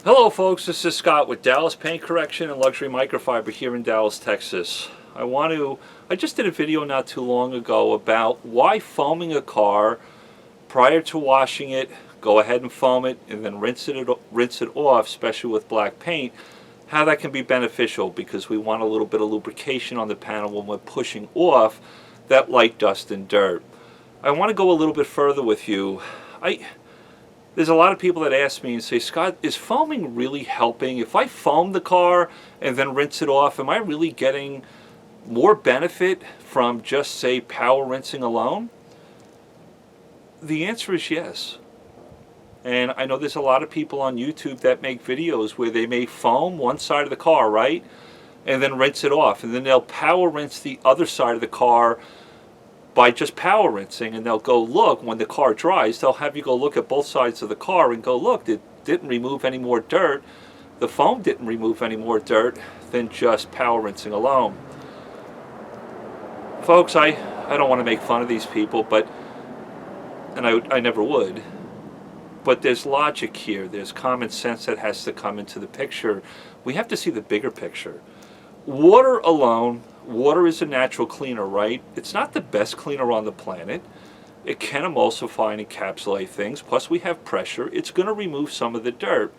Hello folks, this is Scott with Dallas Paint Correction and Luxury Microfiber here in Dallas, Texas. I just did a video not too long ago about why foaming a car prior to washing it, go ahead and foam it and then rinse it off, especially with black paint, how that can be beneficial because we want a little bit of lubrication on the panel when we're pushing off that light dust and dirt. I want to go a little bit further with you. There's a lot of people that ask me and say, Scott, is foaming really helping? If I foam the car and then rinse it off, am I really getting more benefit from just, say, power rinsing alone? The answer is yes. And I know there's a lot of people on YouTube that make videos where they may foam one side of the car, right? And then rinse it off. And then they'll power rinse the other side of the car by just power rinsing, and they'll go look when the car dries. They'll have you go look at both sides of the car and go look, it didn't remove any more dirt, the foam didn't remove any more dirt than just power rinsing alone. Folks, I don't want to make fun of these people, but I never would, but there's logic here, there's common sense that has to come into the picture. We have to see the bigger picture. Water alone, water is a natural cleaner, right? It's not the best cleaner on the planet. It can emulsify and encapsulate things. Plus we have pressure. It's going to remove some of the dirt.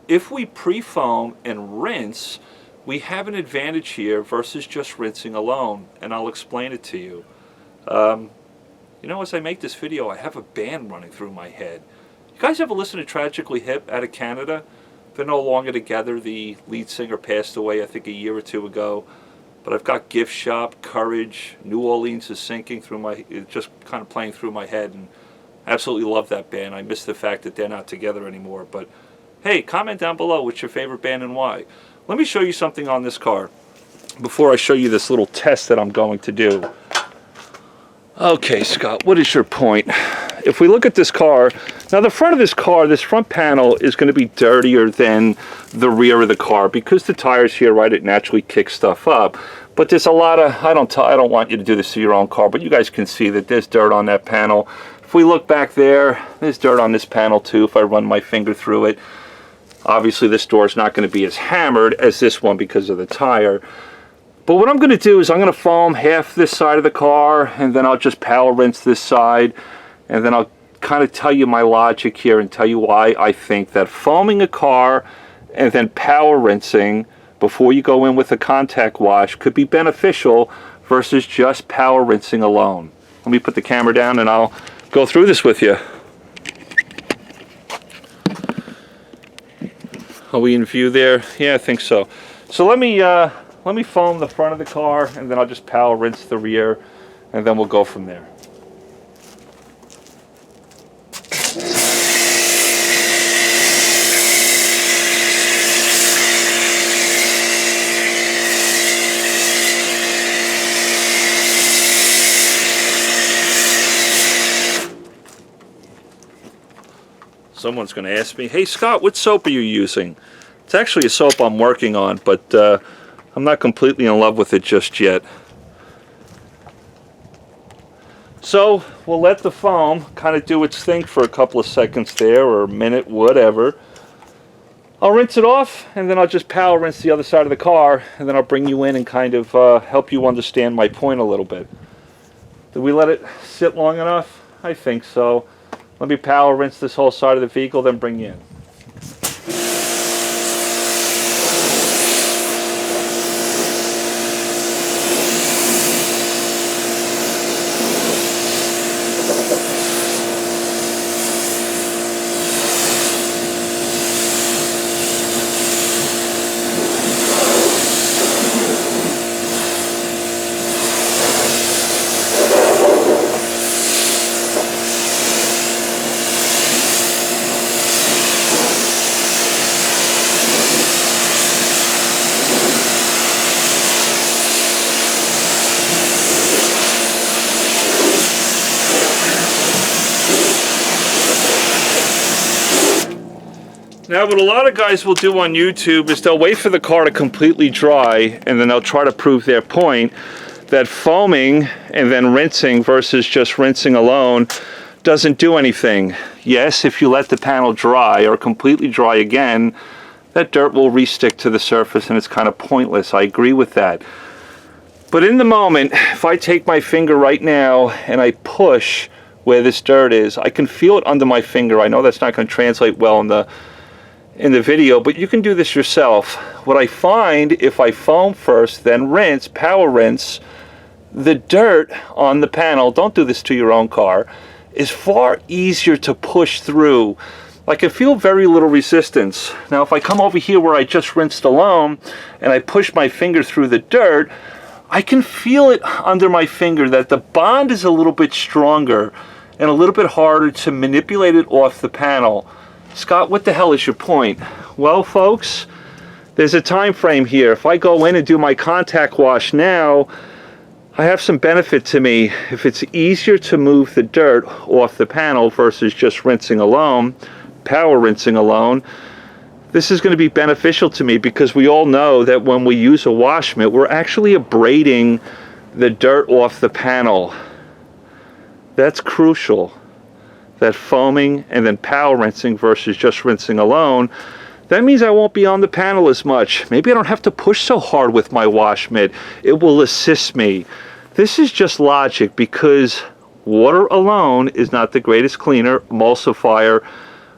If we pre-foam and rinse, we have an advantage here versus just rinsing alone. And I'll explain it to you. You know, as I make this video, I have a band running through my head. You guys ever listen to Tragically Hip out of Canada? They're no longer together. The lead singer passed away, I think, a year or two ago. But I've got Gift Shop, Courage, New Orleans is sinking through my, it's just kind of playing through my head, and absolutely love that band. I miss the fact that they're not together anymore. But hey, comment down below what's your favorite band and why. Let me show you something on this car before I show you this little test that I'm going to do. Okay, Scott, what is your point? If we look at this car, now the front of this car, this front panel is going to be dirtier than the rear of the car because the tires here, right, it naturally kicks stuff up. But there's a lot of, I don't want you to do this to your own car, but you guys can see that there's dirt on that panel. If we look back there, there's dirt on this panel too if I run my finger through it. Obviously this door is not going to be as hammered as this one because of the tire. But what I'm going to do is I'm going to foam half this side of the car, and then I'll just power rinse this side, and then I'll kind of tell you my logic here and tell you why I think that foaming a car and then power rinsing before you go in with a contact wash could be beneficial versus just power rinsing alone. Let me put the camera down and I'll go through this with you. Are we in view there? Yeah, I think so. So let me foam the front of the car, and then I'll just power rinse the rear, and then we'll go from there. Someone's going to ask me, hey Scott, what soap are you using? It's actually a soap I'm working on, but I'm not completely in love with it just yet. So we'll let the foam kind of do its thing for a couple of seconds there, or a minute, whatever. I'll rinse it off, and then I'll just power rinse the other side of the car, and then I'll bring you in and kind of help you understand my point a little bit. Did we let it sit long enough? I think so. Let me power rinse this whole side of the vehicle, then bring you in. Now, what a lot of guys will do on YouTube is they'll wait for the car to completely dry, and then they'll try to prove their point that foaming and then rinsing versus just rinsing alone doesn't do anything. Yes, if you let the panel dry or completely dry again, that dirt will re-stick to the surface and it's kind of pointless. I agree with that. But in the moment, if I take my finger right now and I push where this dirt is, I can feel it under my finger. I know that's not going to translate well in the video, but you can do this yourself. What I find, if I foam first, then rinse, power rinse, the dirt on the panel, don't do this to your own car, is far easier to push through. I can feel very little resistance. Now if I come over here where I just rinsed alone and I push my finger through the dirt, I can feel it under my finger that the bond is a little bit stronger and a little bit harder to manipulate it off the panel. Scott, what the hell is your point? Well, folks, there's a time frame here. If I go in and do my contact wash now, I have some benefit to me. If it's easier to move the dirt off the panel versus just rinsing alone, power rinsing alone, this is going to be beneficial to me, because we all know that when we use a wash mitt, we're actually abrading the dirt off the panel. That's crucial. That foaming and then power rinsing versus just rinsing alone, that means I won't be on the panel as much. Maybe I don't have to push so hard with my wash mitt. It will assist me. This is just logic, because water alone is not the greatest cleaner, emulsifier,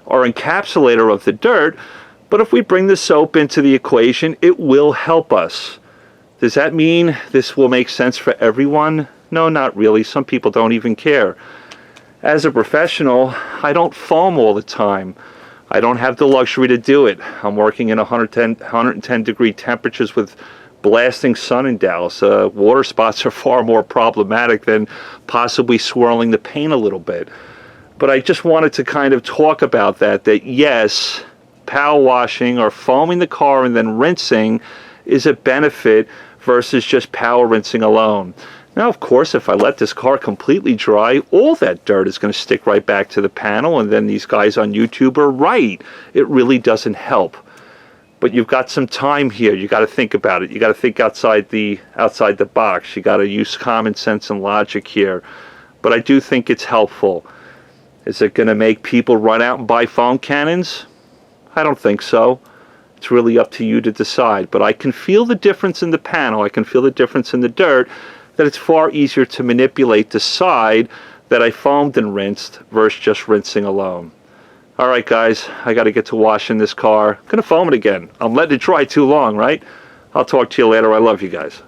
or encapsulator of the dirt, but if we bring the soap into the equation, it will help us. Does that mean this will make sense for everyone? No, not really. Some people don't even care. As a professional, I don't foam all the time. I don't have the luxury to do it. I'm working in 110 degree temperatures with blasting sun in Dallas. Water spots are far more problematic than possibly swirling the paint a little bit. But I just wanted to kind of talk about that yes, power washing or foaming the car and then rinsing is a benefit versus just power rinsing alone. Now, of course, if I let this car completely dry, all that dirt is going to stick right back to the panel, and then these guys on YouTube are right. It really doesn't help. But you've got some time here. You got to think about it. You got to think outside the box. You got to use common sense and logic here. But I do think it's helpful. Is it going to make people run out and buy foam cannons? I don't think so. It's really up to you to decide. But I can feel the difference in the panel. I can feel the difference in the dirt, that it's far easier to manipulate the side that I foamed and rinsed versus just rinsing alone. All right, guys, I got to get to washing this car. I'm going to foam it again. I'm letting it dry too long, right? I'll talk to you later. I love you guys.